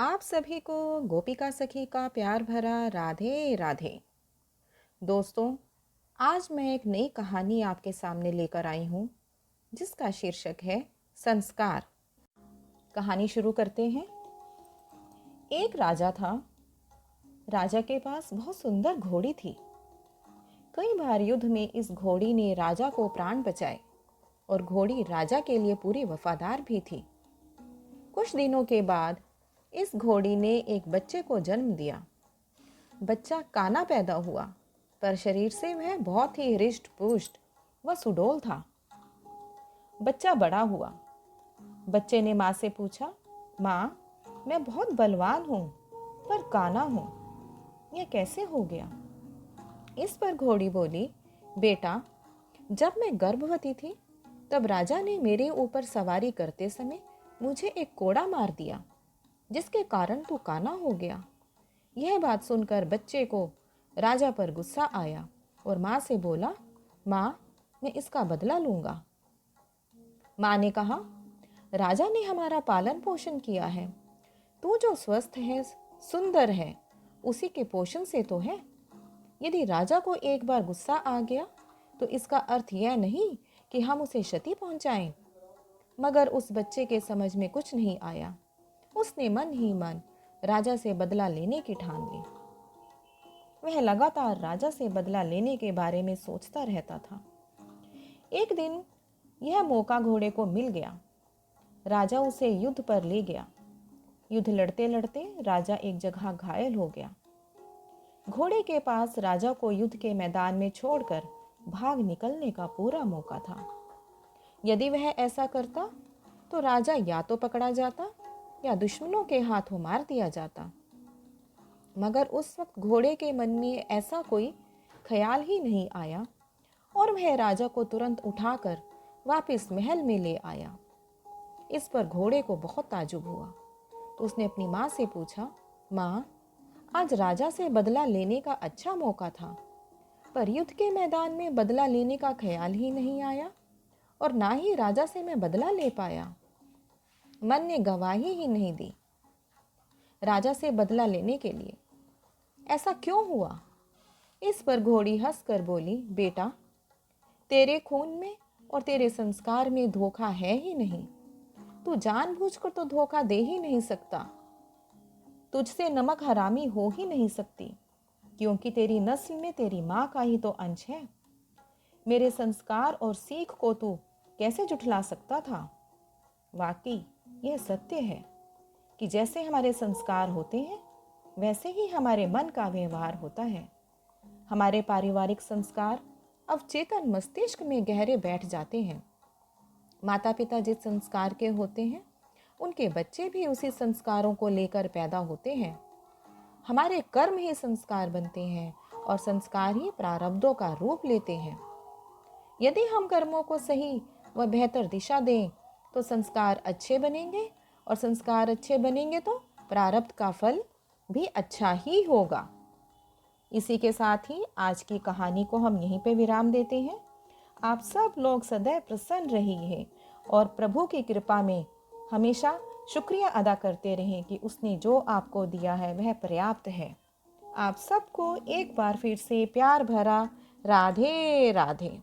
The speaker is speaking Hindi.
आप सभी को गोपिका सखी का प्यार भरा राधे राधे। दोस्तों, आज मैं एक नई कहानी आपके सामने लेकर आई हूँ जिसका शीर्षक है संस्कार। कहानी शुरू करते हैं। एक राजा था। राजा के पास बहुत सुंदर घोड़ी थी। कई बार युद्ध में इस घोड़ी ने राजा को प्राण बचाए और घोड़ी राजा के लिए पूरी वफादार भी थी। कुछ दिनों के बाद इस घोड़ी ने एक बच्चे को जन्म दिया। बच्चा काना पैदा हुआ, पर शरीर से वह बहुत ही हृष्ट पुष्ट व सुडौल था। बच्चा बड़ा हुआ। बच्चे ने माँ से पूछा, माँ, मैं बहुत बलवान हूँ पर काना हूँ, यह कैसे हो गया? इस पर घोड़ी बोली, बेटा, जब मैं गर्भवती थी तब राजा ने मेरे ऊपर सवारी करते समय मुझे एक कोड़ा मार दिया, जिसके कारण तू काना हो गया। यह बात सुनकर बच्चे को राजा पर गुस्सा आया और माँ से बोला, माँ, मैं इसका बदला लूंगा। माँ ने कहा, राजा ने हमारा पालन पोषण किया है। तू जो स्वस्थ है, सुंदर है, उसी के पोषण से तो है। यदि राजा को एक बार गुस्सा आ गया तो इसका अर्थ यह नहीं कि हम उसे क्षति पहुंचाएं। मगर उस बच्चे के समझ में कुछ नहीं आया। उसने मन ही मन राजा से बदला लेने की ठान ली। वह लगातार राजा से बदला लेने के बारे में सोचता रहता था। एक दिन यह मौका घोड़े को मिल गया। राजा उसे युद्ध पर ले गया। युद्ध लड़ते लड़ते राजा एक जगह घायल हो गया। घोड़े के पास राजा को युद्ध के मैदान में छोड़कर भाग निकलने का पूरा मौका था। यदि वह ऐसा करता तो राजा या तो पकड़ा जाता या दुश्मनों के हाथों मार दिया जाता। मगर उस वक्त घोड़े के मन में ऐसा कोई ख्याल ही नहीं आया और वह राजा को तुरंत उठाकर वापस महल में ले आया। इस पर घोड़े को बहुत ताज्जुब हुआ तो उसने अपनी माँ से पूछा, माँ, आज राजा से बदला लेने का अच्छा मौका था, पर युद्ध के मैदान में बदला लेने का ख्याल ही नहीं आया और ना ही राजा से मैं बदला ले पाया। मन ने गवाही ही नहीं दी राजा से बदला लेने के लिए। ऐसा क्यों हुआ? इस पर घोड़ी हंसकर बोली, बेटा, तेरे खून में और तेरे संस्कार में धोखा है ही नहीं। तू जानबूझकर तो धोखा दे ही नहीं सकता। तुझसे नमक हरामी हो ही नहीं सकती, क्योंकि तेरी नस्ल में तेरी माँ का ही तो अंश है। मेरे संस्कार और सीख को तू कैसे जुठला सकता था? वाकई यह सत्य है कि जैसे हमारे संस्कार होते हैं वैसे ही हमारे मन का व्यवहार होता है। हमारे पारिवारिक संस्कार अवचेतन मस्तिष्क में गहरे बैठ जाते हैं। माता पिता जिस संस्कार के होते हैं उनके बच्चे भी उसी संस्कारों को लेकर पैदा होते हैं। हमारे कर्म ही संस्कार बनते हैं और संस्कार ही प्रारब्धों का रूप लेते हैं। यदि हम कर्मों को सही व बेहतर दिशा दें तो संस्कार अच्छे बनेंगे और संस्कार अच्छे बनेंगे तो प्रारब्ध का फल भी अच्छा ही होगा। इसी के साथ ही आज की कहानी को हम यहीं पे विराम देते हैं। आप सब लोग सदैव प्रसन्न रहिए और प्रभु की कृपा में हमेशा शुक्रिया अदा करते रहें कि उसने जो आपको दिया है वह पर्याप्त है। आप सबको एक बार फिर से प्यार भरा राधे राधे।